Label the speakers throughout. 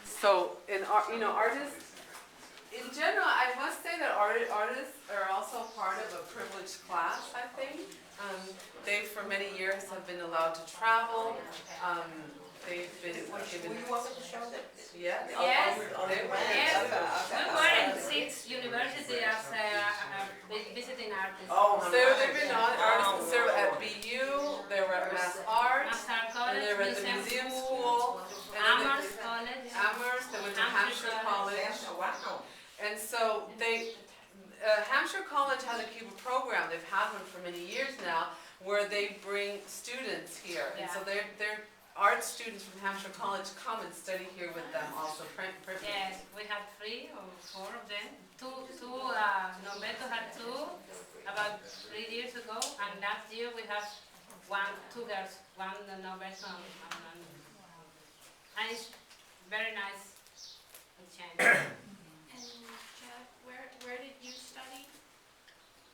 Speaker 1: So in art, artists, in general, I must say that artists are also part of a privileged class, I think. They, for many years, have been allowed to travel. They've been given...
Speaker 2: Were you also to show that?
Speaker 1: Yes.
Speaker 3: Yes.
Speaker 1: They were.
Speaker 3: Yes. We were in 6 universities as visiting artists.
Speaker 1: Oh, so they've been artists. They were at BU, they were at Mass Arts, and they were at the museum school.
Speaker 3: Amherst College.
Speaker 1: Amherst, they went to Hampshire College. And so Hampshire College has a Cuban program. They've had one for many years now, where they bring students here, and so they're art students from Hampshire College come and study here with them. Also, print.
Speaker 3: Yes, we have 3 or 4 of them. Norberto had 2 about 3 years ago, and last year we have 2 girls, one Norberto and it's very nice change.
Speaker 4: And Jeff, where did you study?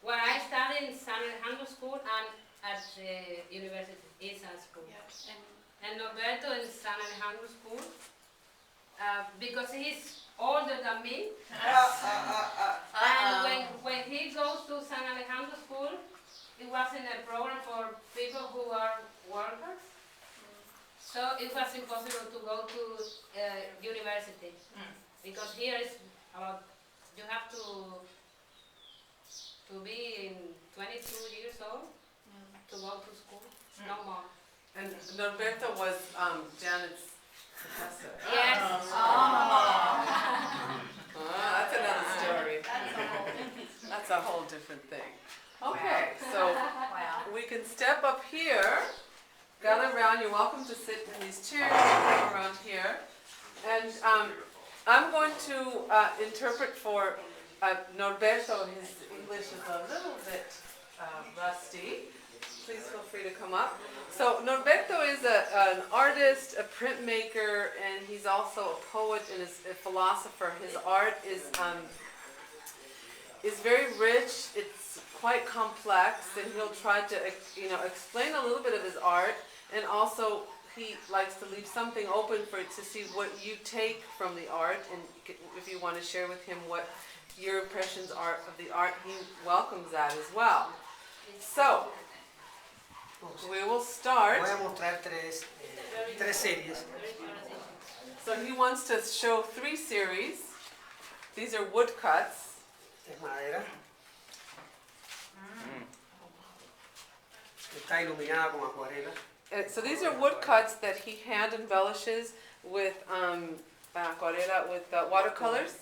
Speaker 3: Well, I studied in San Alejandro School and at the University Isa School.
Speaker 4: Yes.
Speaker 3: And Norberto in San Alejandro School, because he's older than me. And when he goes to San Alejandro School, it was in a program for people who are workers. So it was impossible to go to university, because here is about, you have to be in 22 years old to go to school, no more.
Speaker 1: And Norberto was Janet's professor.
Speaker 3: Yes.
Speaker 1: That's another story. That's a whole different thing. Okay, so we can step up here, gather around. You're welcome to sit in these chairs, come around here. And I'm going to interpret for Norberto. His English is a little bit rusty. Please feel free to come up. So Norberto is an artist, a printmaker, and he's also a poet and a philosopher. His art is very rich. It's quite complex, and he'll try to explain a little bit of his art. And also, he likes to leave something open for it to see what you take from the art, and if you want to share with him what your impressions are of the art, he welcomes that as well. So, we will start.
Speaker 2: Voy a mostrar tres series.
Speaker 1: So he wants to show 3 series. These are woodcuts.
Speaker 2: Es madera. Está iluminada con acuarela.
Speaker 1: So these are woodcuts that he hand embellishes with watercolors.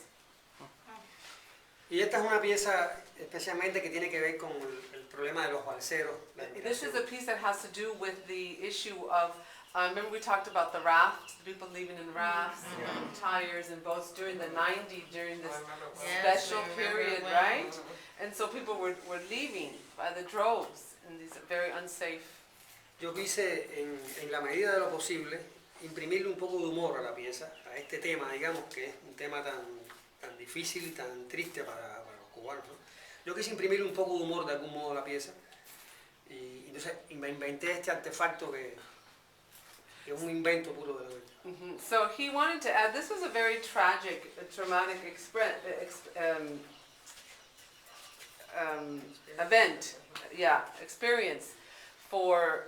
Speaker 2: Y esta es una pieza especialmente que tiene que ver con el problema de los balseros.
Speaker 1: This is a piece that has to do with the issue of, remember we talked about the rafts, the people leaving in rafts, and tires and boats during the 90s, during this special period, right? And so people were leaving by the droves in these very unsafe.
Speaker 2: Yo quise, en la medida de lo posible, imprimirle un poco de humor a la pieza, a este tema, digamos, que es un tema tan difícil y tan triste para los cubanos, ¿no? Yo quise imprimirle un poco de humor de algún modo a la pieza, y entonces me inventé este artefacto que es un invento puro de la vida.
Speaker 1: So he wanted to add, this was a very traumatic experience for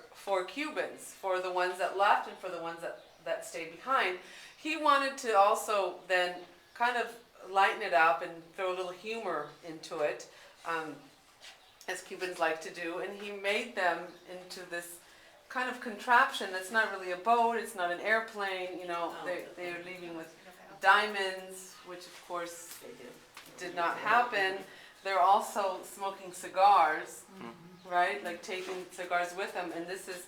Speaker 1: Cubans, for the ones that left and for the ones that stayed behind. He wanted to also then kind of lighten it up and throw a little humor into it, as Cubans like to do, and he made them into this kind of contraption that's not really a boat, it's not an airplane, they're leaving with diamonds, which of course did not happen. They're also smoking cigars, right, like taking cigars with them, and this is,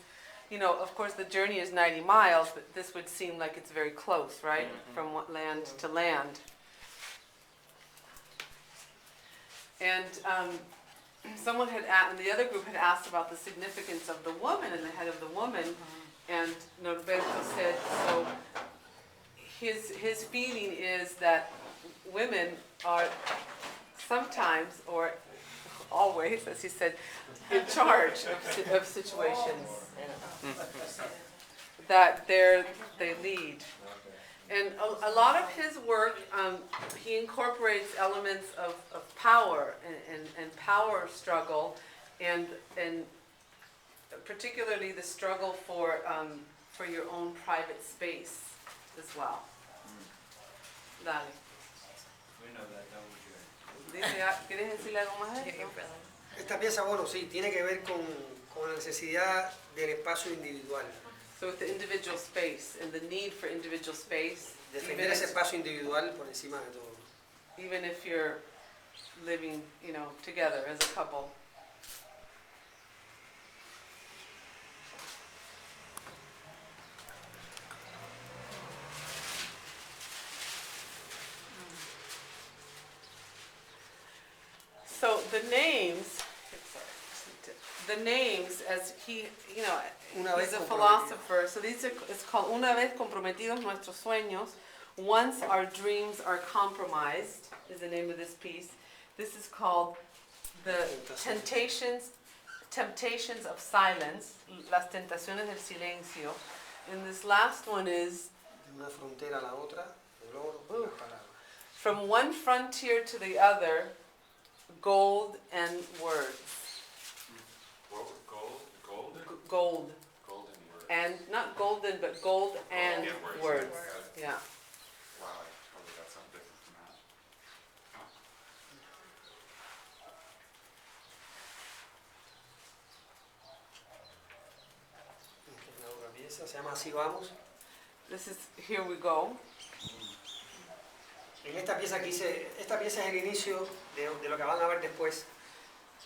Speaker 1: of course the journey is 90 miles, but this would seem like it's very close, right, from land to land. And someone had asked, and the other group had asked about the significance of the woman and the head of the woman, and Norberto said, so his feeling is that women are sometimes, or always, as he said, in charge of situations, that they lead. And a lot of his work, he incorporates elements of power and power struggle, and particularly the struggle for your own private space as well. Dale.
Speaker 5: We know that, don't we, Jared?
Speaker 1: ¿Quieres decirle algo más de esto?
Speaker 2: Esta pieza, bueno, sí, tiene que ver con la necesidad del espacio individual.
Speaker 1: So with the individual space and the need for individual space,
Speaker 2: Defender ese espacio individual por encima de todo.
Speaker 1: even if you're living, together as a couple. So the names, as he,
Speaker 2: Una vez
Speaker 1: he's a
Speaker 2: comprometido.
Speaker 1: philosopher, so it's called Una vez comprometidos nuestros sueños, once our dreams are compromised, is the name of this piece. This is called the temptations of silence, las tentaciones del silencio. And this last one is
Speaker 2: De una frontera a la otra, el oro y las palabras.
Speaker 1: from one frontier to the other, gold and words.
Speaker 5: What was gold? Golden?
Speaker 1: Gold.
Speaker 5: Golden word.
Speaker 1: And not golden, but gold and
Speaker 5: Yeah,
Speaker 1: words.
Speaker 5: words.
Speaker 1: Yeah.
Speaker 5: Wow, I totally got something different from that. Huh.
Speaker 2: Esta es la otra pieza, se llama Así Vamos.
Speaker 1: This is Here We Go.
Speaker 2: En esta pieza que hice, esta pieza es el inicio de lo que van a ver después.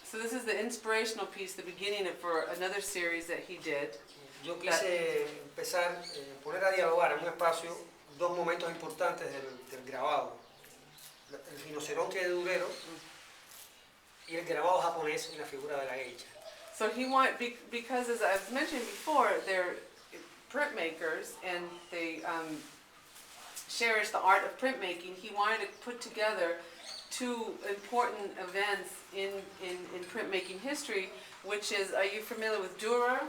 Speaker 1: So this is the inspirational piece, the beginning for another series that he did.
Speaker 2: Yo quise empezar, poner a dialogar en un espacio dos momentos importantes del grabado. El rinoceronte de Durero y el grabado japonés en la figura de la geisha.
Speaker 1: So he wanted, because as I've mentioned before, they're printmakers and they cherish the art of printmaking. He wanted to put together two important events in printmaking history, which is, are you familiar with Dürer?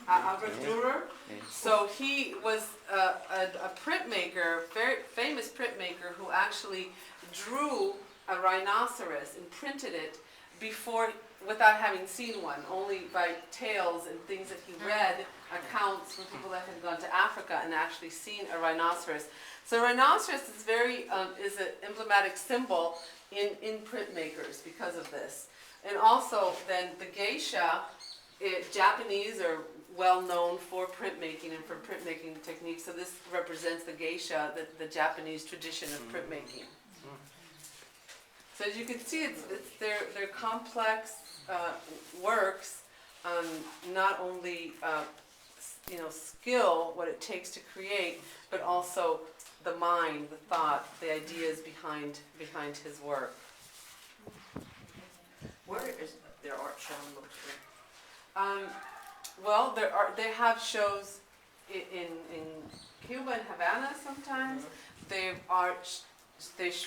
Speaker 1: Albert Dürer? So he was a printmaker, very famous printmaker, who actually drew a rhinoceros and printed it without having seen one, only by tales and things that he read, accounts from people that had gone to Africa and actually seen a rhinoceros. So rhinoceros is an emblematic symbol in printmakers because of this. And also then the geisha, Japanese are well known for printmaking and for printmaking techniques, so this represents the geisha, the Japanese tradition of printmaking. So as you can see, they're complex works, not only skill, what it takes to create, but also the mind, the thought, the ideas behind his work.
Speaker 6: Where is their art shown mostly?
Speaker 1: Well, they have shows in Cuba and Havana sometimes. They've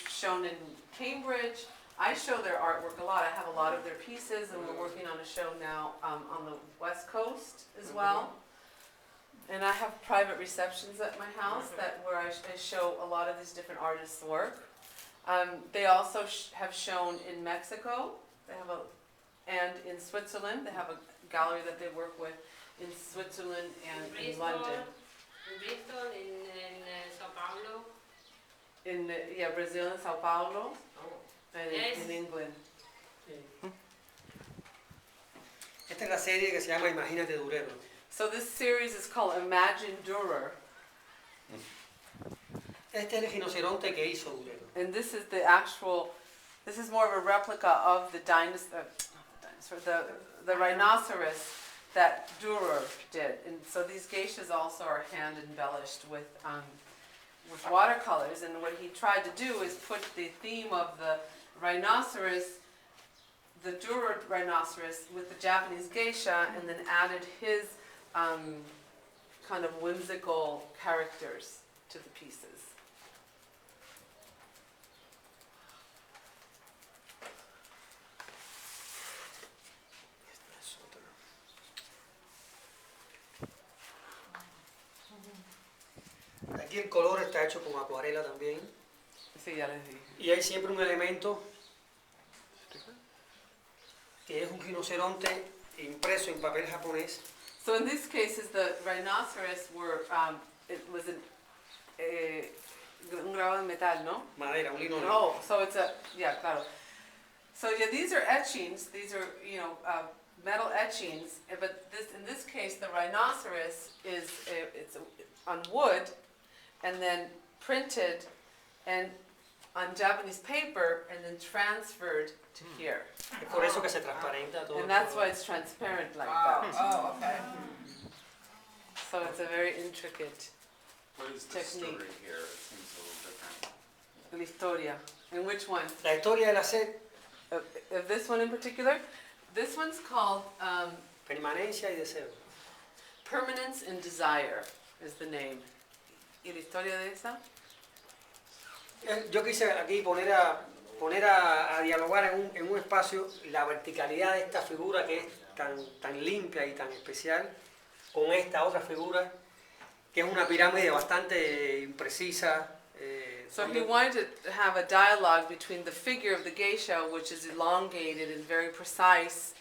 Speaker 1: shown in Cambridge. I show their artwork a lot. I have a lot of their pieces, and we're working on a show now on the West Coast as well. And I have private receptions at my house where I show a lot of these different artists' work. They also have shown in Mexico. And in Switzerland. They have a gallery that they work with in Switzerland and in London.
Speaker 3: In Bristol, in Sao Paulo.
Speaker 1: In Brazil and Sao Paulo, and
Speaker 3: Yes.
Speaker 1: in England.
Speaker 2: Esta es la serie que se llama Imagínate Durero.
Speaker 1: So this series is called Imagine Dürer,
Speaker 2: Este es el rinoceronte que hizo Durero.
Speaker 1: and this is more of a replica of the the rhinoceros that Dürer did. And so these geishas also are hand embellished with watercolors, and what he tried to do is put the theme of the rhinoceros, the Dürer rhinoceros, with the Japanese geisha, and then added his kind of whimsical characters to the pieces.
Speaker 2: Esta es otra. Aquí Aquí el color está hecho con acuarela también.
Speaker 1: Sí, ya les dije.
Speaker 2: Y hay siempre un elemento que es un rinoceronte impreso en papel japonés.
Speaker 1: So in these cases, the rhinoceros were, it was un grabado de metal, ¿no?
Speaker 2: Madera, un lino.
Speaker 1: No, so it's a, yeah, claro. So yeah, these are etchings, these are, metal etchings, but in this case, the rhinoceros is, it's on wood, and then printed, and on Japanese paper, and then transferred to here.
Speaker 2: Es por eso que se transparenta todo.
Speaker 1: And that's why it's transparent like that.
Speaker 6: Oh, okay.
Speaker 1: So it's a very intricate
Speaker 5: What is the story
Speaker 1: Technique.
Speaker 5: here? It seems a little different.
Speaker 1: la historia. In which one?
Speaker 2: La historia de la sed,
Speaker 1: Of this one in particular? This one's called
Speaker 2: permanencia y deseo.
Speaker 1: Permanence and Desire is the name. ¿Y la historia de esa?
Speaker 2: Yo quise aquí poner a dialogar en un espacio la verticalidad de esta figura que es tan limpia y tan especial con esta otra figura que es una pirámide bastante imprecisa.
Speaker 1: So he wanted to have a dialogue between the figure of the geisha, which is elongated and very precise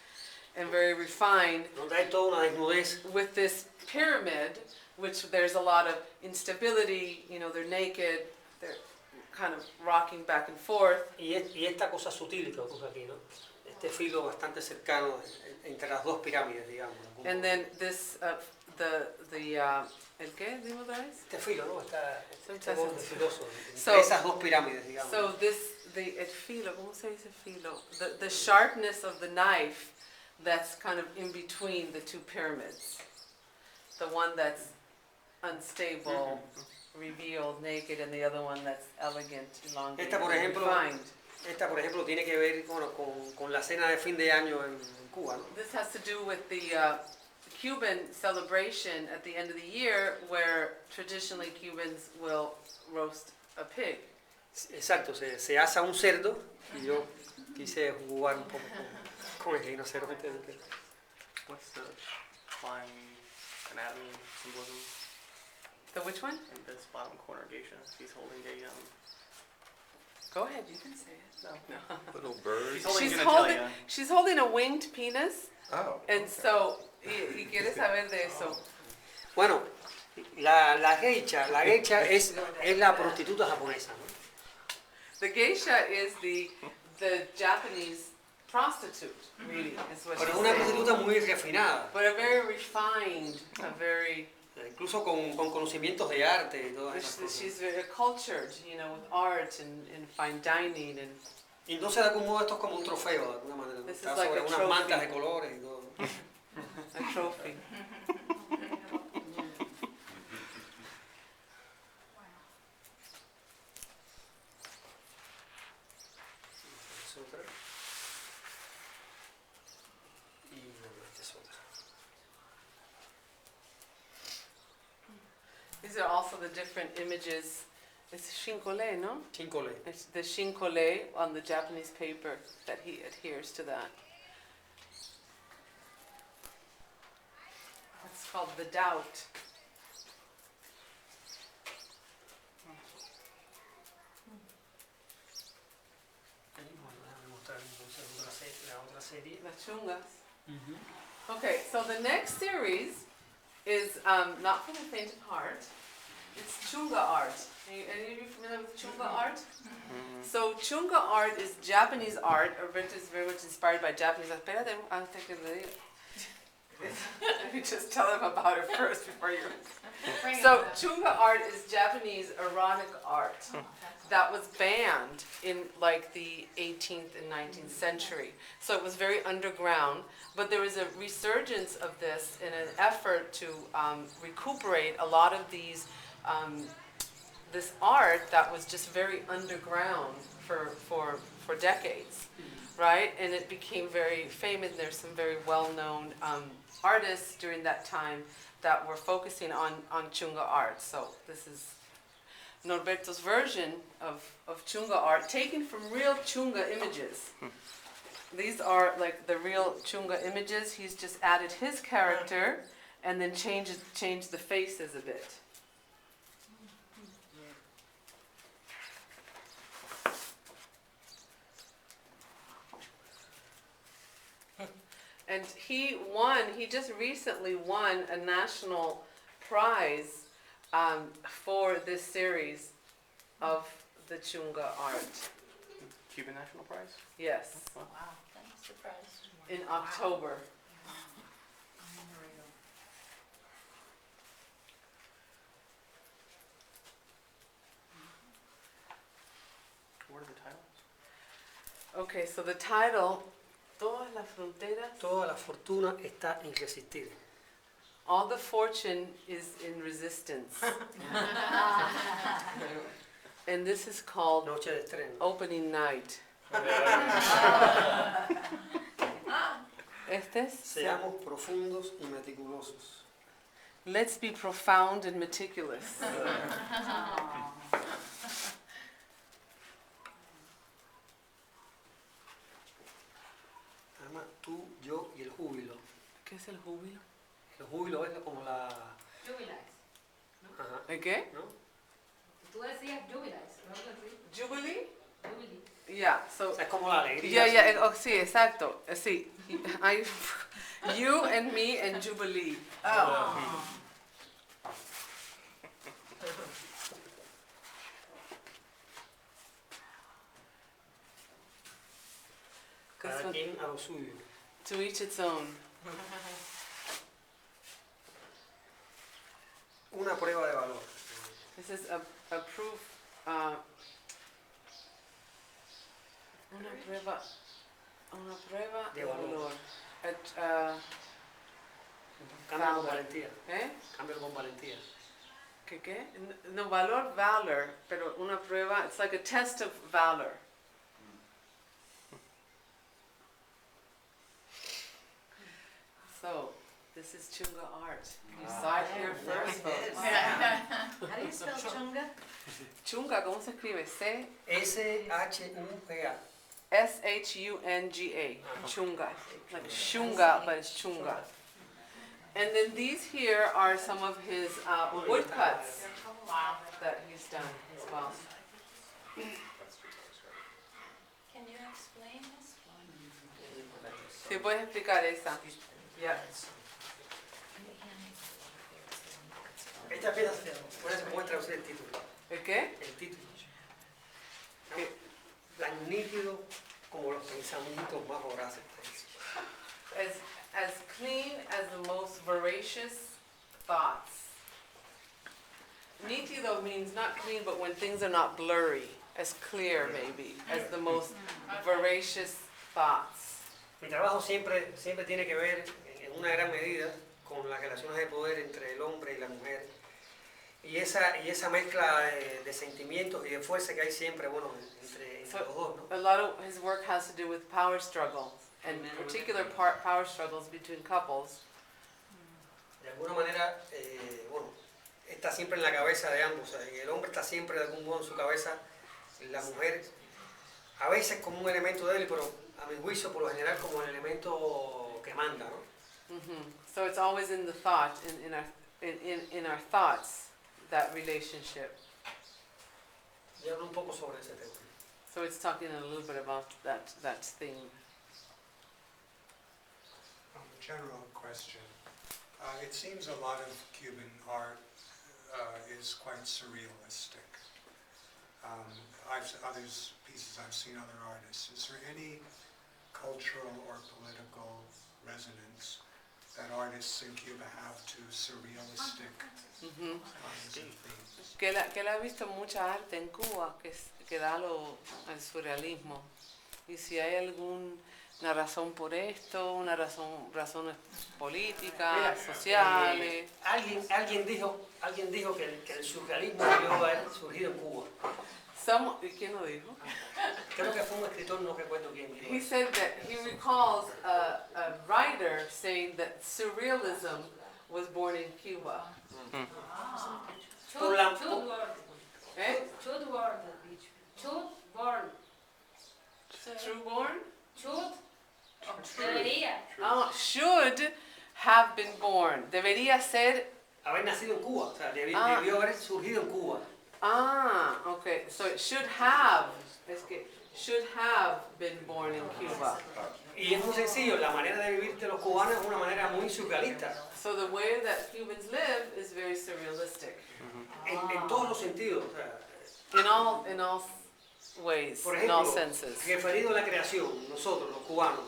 Speaker 1: and very refined,
Speaker 2: Donde hay toda una desnudez.
Speaker 1: with this pyramid, which there's a lot of instability, they're naked, they're kind of rocking back and forth.
Speaker 2: Y esta cosa sutil que ocurre aquí, ¿no? Este filo bastante cercano entre las dos pirámides, digamos.
Speaker 1: And then this, ¿el qué? Dime otra vez.
Speaker 2: Este filo, ¿no? Este
Speaker 1: So-
Speaker 2: borde filoso
Speaker 1: So-
Speaker 2: entre esas dos pirámides, digamos.
Speaker 1: So el filo, ¿cómo se dice filo? The sharpness of the knife that's kind of in between the two pyramids. The one that's unstable, revealed, naked, and the other one that's elegant, elongated,
Speaker 2: Esta, por ejemplo,
Speaker 1: refined.
Speaker 2: Esta, por ejemplo, tiene que ver con la cena de fin de año en Cuba, ¿no?
Speaker 1: This has to do with the Cuban celebration at the end of the year, where traditionally Cubans will roast a pig.
Speaker 2: Exacto, se asa un cerdo y yo quise jugar un poco con el rinoceronte.
Speaker 7: What's the fine anatomy symbolism
Speaker 1: The which one?
Speaker 7: in this bottom corner geisha? He's holding a
Speaker 1: Go ahead, you can say it. No.
Speaker 5: Little bird.
Speaker 7: She's holding
Speaker 1: She's holding a winged penis,
Speaker 5: Oh.
Speaker 1: and so, y quieres saber de eso.
Speaker 2: Bueno, la geisha es la prostituta japonesa, ¿no?
Speaker 1: The geisha is the Japanese prostitute, really, is what
Speaker 2: Pero
Speaker 1: she's
Speaker 2: es una
Speaker 1: saying.
Speaker 2: prostituta muy refinada,
Speaker 1: But a very refined, a very,
Speaker 2: incluso con conocimientos de arte y todas esas cosas.
Speaker 1: she's very cultured, with art and fine dining and
Speaker 2: Y entonces de algún modo esto es como un trofeo, de alguna manera, ¿no?
Speaker 1: This is
Speaker 2: Está
Speaker 1: like
Speaker 2: sobre
Speaker 1: a
Speaker 2: unas
Speaker 1: trophy.
Speaker 2: mantas de colores y todo.
Speaker 1: a trophy.
Speaker 2: Es otra. Y esta es otra.
Speaker 1: These are also the different images. It's shinkole, no?
Speaker 2: Chincole.
Speaker 1: It's the shinkole on the Japanese paper that he adheres to that. It's called the doubt.
Speaker 2: Déjame mostrar entonces la otra serie.
Speaker 1: The chungas. Okay, so the next series is not for the faint of heart. It's chunga art. Any of you familiar with chunga art? So chunga art is Japanese art. Norberto is very much inspired by Japanese. Espérate antes que le diga. Let me just tell them about it first before you. So chunga art is Japanese erotic art that was banned in like the 18th and 19th century. So it was very underground, but there was a resurgence of this in an effort to recuperate a lot of these this art that was just very underground for decades, right? And it became very famous. There's some very well-known artists during that time that were focusing on chunga art. So this is Norberto's version of chunga art, taken from real chunga images. These are like the real chunga images. He's just added his character and then changed the faces a bit. And he just recently won a national prize for this series of the Chunga art.
Speaker 7: Cuban National Prize?
Speaker 1: Yes,
Speaker 6: Wow, that's surprised.
Speaker 1: in October.
Speaker 7: What are the titles?
Speaker 1: Okay, so the title, Todas las fronteras,
Speaker 2: Toda la fortuna está en resistir.
Speaker 1: all the fortune is in resistance. And this is called
Speaker 2: Noche de estreno.
Speaker 1: Opening Night. Este es,
Speaker 2: Seamos profundos y meticulosos.
Speaker 1: let's be profound and meticulous.
Speaker 2: Ama tú, yo y el júbilo.
Speaker 1: ¿Qué es el júbilo?
Speaker 2: El júbilo es como la...
Speaker 3: Jubilize.
Speaker 2: Ajá,
Speaker 1: ¿El qué?
Speaker 2: ¿no?
Speaker 3: Tú decías jubilize, ¿no?
Speaker 1: Jubilee?
Speaker 3: Jubilee.
Speaker 1: Yeah, so
Speaker 2: O sea, es como la alegría.
Speaker 1: yeah,
Speaker 2: así.
Speaker 1: yeah, oh, sí, exacto. Sí, you and me and Jubilee.
Speaker 6: Oh.
Speaker 2: Cada quien a lo suyo.
Speaker 1: To each its own.
Speaker 2: Una prueba de valor.
Speaker 1: This is a proof. Una prueba
Speaker 2: De
Speaker 1: de
Speaker 2: valor.
Speaker 1: valor.
Speaker 2: Cambio con
Speaker 1: Valor.
Speaker 2: valentía.
Speaker 1: ¿Eh?
Speaker 2: Cambio con valentía.
Speaker 1: ¿Qué? No, valor, valor, pero una prueba, it's like a test of valor. So, this is Chunga art. You saw it here first, folks.
Speaker 6: How do you spell chunga?
Speaker 1: Chunga, ¿cómo se escribe?
Speaker 2: S-H-U-G-A.
Speaker 1: S-H-U-N-G-A. Chunga. Like shunga, but it's chunga. And then these here are some of his woodcuts that he's done as well.
Speaker 4: Can you explain this one?
Speaker 1: ¿Sí puedes explicar esa? Yeah.
Speaker 2: Esta pieza se puede traducir el título.
Speaker 1: ¿El qué?
Speaker 2: El título.
Speaker 1: ¿Qué?
Speaker 2: Tan nítido como los pensamientos más voraces.
Speaker 1: As clean as the most voracious thoughts. Nítido means not clean, but when things are not blurry. As clear, maybe, as the most voracious thoughts.
Speaker 2: Mi trabajo siempre tiene que ver, en una gran medida, con las relaciones de poder entre el hombre y la mujer. Y esa mezcla de sentimientos y de fuerza que hay siempre, bueno, entre los dos, ¿no?
Speaker 1: A lot of his work has to do with power struggles, and particular power struggles between couples.
Speaker 2: De alguna manera, bueno, está siempre en la cabeza de ambos. O sea, el hombre está siempre de algún modo en su cabeza, la mujer a veces como un elemento débil, pero a mi juicio por lo general como el elemento que manda, ¿no?
Speaker 1: So it's always in the thought, in our thoughts, that relationship.
Speaker 2: Y hablo un poco sobre ese tema.
Speaker 1: So it's talking a little bit about that theme.
Speaker 8: A general question. It seems a lot of Cuban art is quite surrealistic. Others pieces I've seen other artists. Is there any cultural or political resonance that artists in Cuba have to surrealistic kinds of themes?
Speaker 1: Que él ha visto mucha arte en Cuba que da al surrealismo. Y si hay alguna razón por esto, razones políticas, sociales.
Speaker 2: Alguien dijo que el surrealismo debió haber surgido en Cuba.
Speaker 1: ¿Quién lo dijo?
Speaker 2: Creo que fue un escritor, no recuerdo quién dijo.
Speaker 1: He said that he recalls a writer saying that surrealism was born in Cuba.
Speaker 2: Por la-
Speaker 1: Eh?
Speaker 3: Should born.
Speaker 1: True born?
Speaker 3: Should. Debería.
Speaker 1: Oh, should have been born. Debería ser.
Speaker 2: Haber nacido en Cuba, o sea, debió haber surgido en Cuba.
Speaker 1: Okay. So it should have. Es que should have been born in Cuba.
Speaker 2: Y es muy sencillo, la manera de vivir de los cubanos es una manera muy surrealista,
Speaker 1: So the way that Cubans live is very surrealistic
Speaker 2: en todos los sentidos. O sea,
Speaker 1: in all ways,
Speaker 2: por
Speaker 1: in all
Speaker 2: ejemplo,
Speaker 1: senses.
Speaker 2: referido a la creación, nosotros, los cubanos,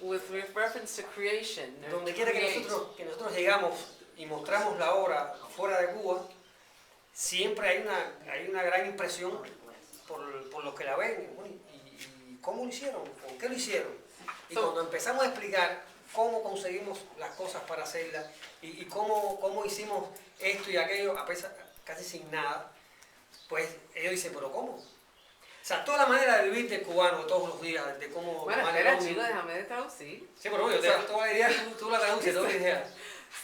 Speaker 1: With reference to creation,
Speaker 2: donde quiera que nosotros llegamos y mostramos la obra fuera de Cuba, siempre hay una gran impresión por los que la ven. Bueno, y cómo lo hicieron? ¿Por qué lo hicieron? Y cuando empezamos a explicar cómo conseguimos las cosas para hacerlas y cómo hicimos esto y aquello, a pesar, casi sin nada, pues ellos dicen, ¿pero cómo? O sea, toda la manera de vivir del cubano de todos los días, de cómo...
Speaker 1: Bueno,
Speaker 2: tomar el
Speaker 1: espera,
Speaker 2: ómnibus.
Speaker 1: chico, déjame de traducir.
Speaker 2: Sí, pero yo te toda la idea, tú la traduces, toda la idea.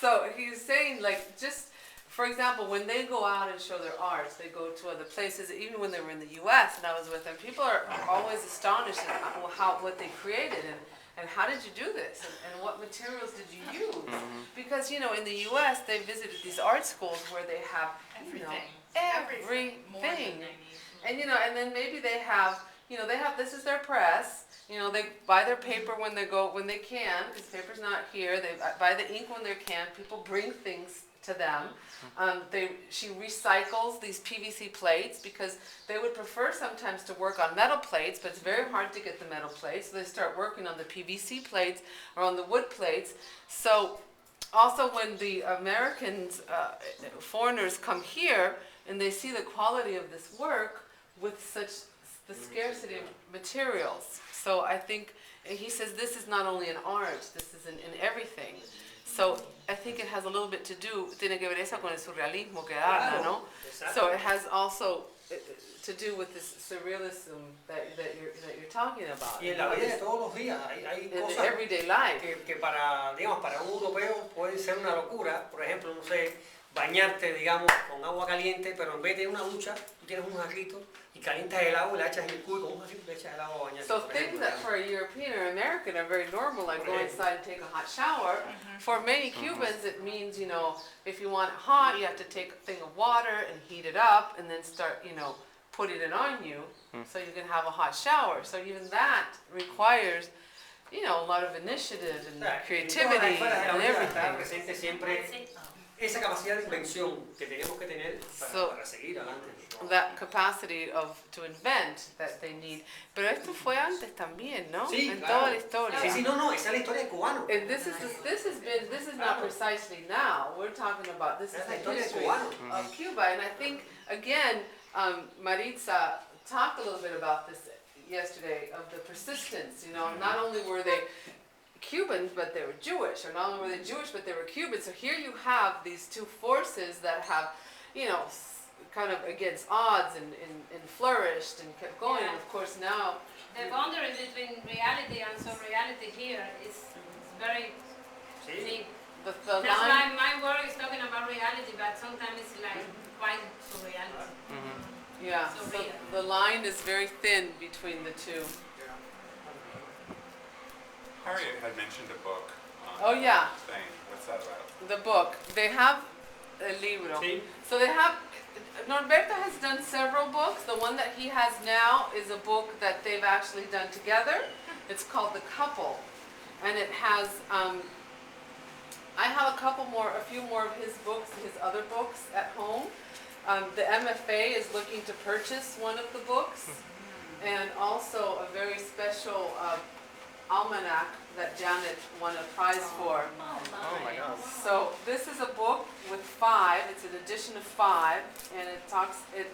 Speaker 1: So he's saying, like, just for example, when they go out and show their arts, they go to other places. Even when they were in the U.S. and I was with them, people are always astonished at what they created and how did you do this and what materials did you use? Because you know, in the U.S. they visited these art schools where they have everything.
Speaker 6: More than they need.
Speaker 1: And you know, and then maybe they have, this is their press. You know, they buy their paper when they can, because paper's not here. They buy the ink when they can. People bring things to them. She recycles these PVC plates because they would prefer sometimes to work on metal plates, but it's very hard to get the metal plates. So they start working on the PVC plates or on the wood plates. So also when the Americans, foreigners come here and they see the quality of this work with the scarcity of materials. So I think, and he says this is not only in art, this is in everything. So I think it has a little bit to do, tiene que ver eso con el surrealismo que habla, ¿no? So it has also to do with this surrealism that you're talking about.
Speaker 2: Y en la vida de todos los días hay
Speaker 1: In the
Speaker 2: cosas
Speaker 1: everyday life.
Speaker 2: que para un europeo pueden ser una locura. Por ejemplo, no sé, bañarte, digamos, con agua caliente, pero en vez de una ducha, tú tienes un jarrito y calientas el agua y la echas en el cubo y con un jarrito le echas el agua a bañarte.
Speaker 1: So
Speaker 2: por
Speaker 1: things
Speaker 2: ejemplo,
Speaker 1: that for a European or American are very normal, like go
Speaker 2: Right.
Speaker 1: inside and take a hot shower. For many Cubans, it means, if you want it hot, you have to take a thing of water and heat it up and then start, putting it on you so you can have a hot shower. So even that requires, a lot of initiative and
Speaker 2: O sea, en
Speaker 1: creativity
Speaker 2: todas las esferas de la
Speaker 1: and
Speaker 2: vida está
Speaker 1: everything.
Speaker 2: presente siempre esa capacidad de invención que tenemos que tener para seguir adelante.
Speaker 1: That capacity to invent that they need. Pero esto fue antes también, ¿no?
Speaker 2: Sí,
Speaker 1: En
Speaker 2: claro.
Speaker 1: toda la historia.
Speaker 2: Sí, no, esa es la historia del cubano.
Speaker 1: And this is not precisely now. We're talking about this is
Speaker 2: Es la
Speaker 1: the
Speaker 2: historia del
Speaker 1: history
Speaker 2: cubano.
Speaker 1: of Cuba. And I think, again, Maritza talked a little bit about this yesterday, of the persistence. Not only were they Cubans, but they were Jewish, or not only were they Jewish, but they were Cubans. So here you have these two forces that have, kind of against odds and flourished and kept going. And of course now,
Speaker 3: The boundary between reality and surreality here is very
Speaker 2: Sí.
Speaker 3: thin.
Speaker 1: the
Speaker 3: That's
Speaker 1: line,
Speaker 3: why my work is talking about reality, but sometimes it's like quite surreality.
Speaker 1: yeah,
Speaker 3: So
Speaker 1: so
Speaker 3: real.
Speaker 1: the line is very thin between the two.
Speaker 5: Harriet had mentioned a book on
Speaker 1: Oh, yeah.
Speaker 5: the thing. What's that about?
Speaker 1: The book. They have a libro.
Speaker 2: Sí.
Speaker 1: So they have, Norberto has done several books. The one that he has now is a book that they've actually done together. It's called The Couple. And it has, I have a few more of his books, his other books at home. The MFA is looking to purchase one of the books. And also a very special almanac that Janette won a prize for.
Speaker 7: Oh my God.
Speaker 1: So this is a book with 5. It's an edition of 5, and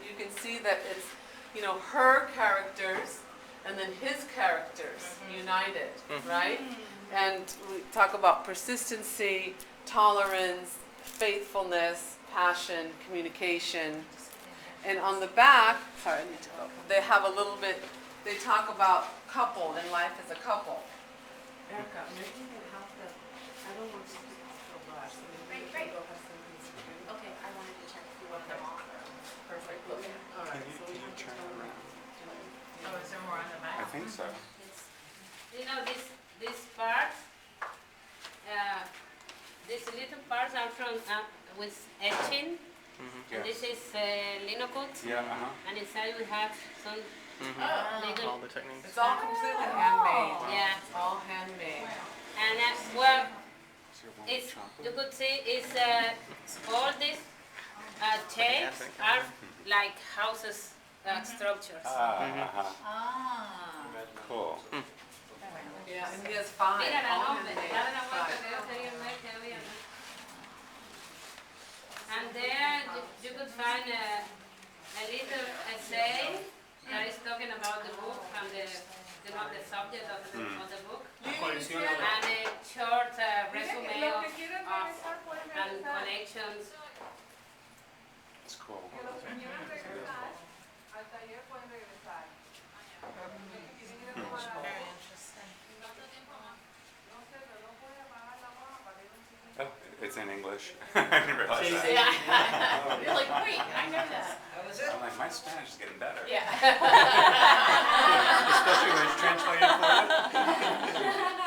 Speaker 1: you can see that it's, her characters and then his characters united, right? And we talk about persistency, tolerance, faithfulness, passion, communication. And on the back, sorry, I need to go. They have a little bit. They talk about couple and life as a couple. Erica, maybe you can help them. I don't want to speak so much. So maybe we can go have some things.
Speaker 6: Okay, I wanted to check if you want them on.
Speaker 1: Perfect. Look. All right.
Speaker 5: Can you-
Speaker 1: So we
Speaker 5: can you
Speaker 1: have to
Speaker 5: turn
Speaker 1: turn
Speaker 5: around?
Speaker 6: Oh, is there more on the back?
Speaker 5: I think so.
Speaker 3: This part, these little parts are from with etching, and this is linocut,
Speaker 5: Yeah,
Speaker 3: and inside we have some
Speaker 7: All
Speaker 3: little,
Speaker 7: the techniques.
Speaker 1: It's all completely handmade.
Speaker 3: yeah.
Speaker 1: It's all handmade.
Speaker 3: it's, you could see it's all these shapes are like houses structures.
Speaker 5: Cool.
Speaker 1: Yeah, and he has 5
Speaker 3: Mira la
Speaker 1: on
Speaker 3: nombre,
Speaker 1: his name.
Speaker 3: dale la vuelta
Speaker 1: 5.
Speaker 3: que ellos querían ver que había. And there you could find a little essay that is talking about the book and the subject of the book. And a short resume of and connections.
Speaker 5: It's cool.
Speaker 6: Very interesting.
Speaker 5: Oh, it's in English. I didn't realize that.
Speaker 6: Yeah. You're like, wait, I know that.
Speaker 5: I'm like, my Spanish is getting better.
Speaker 6: Yeah.
Speaker 7: Especially when it's translated for you.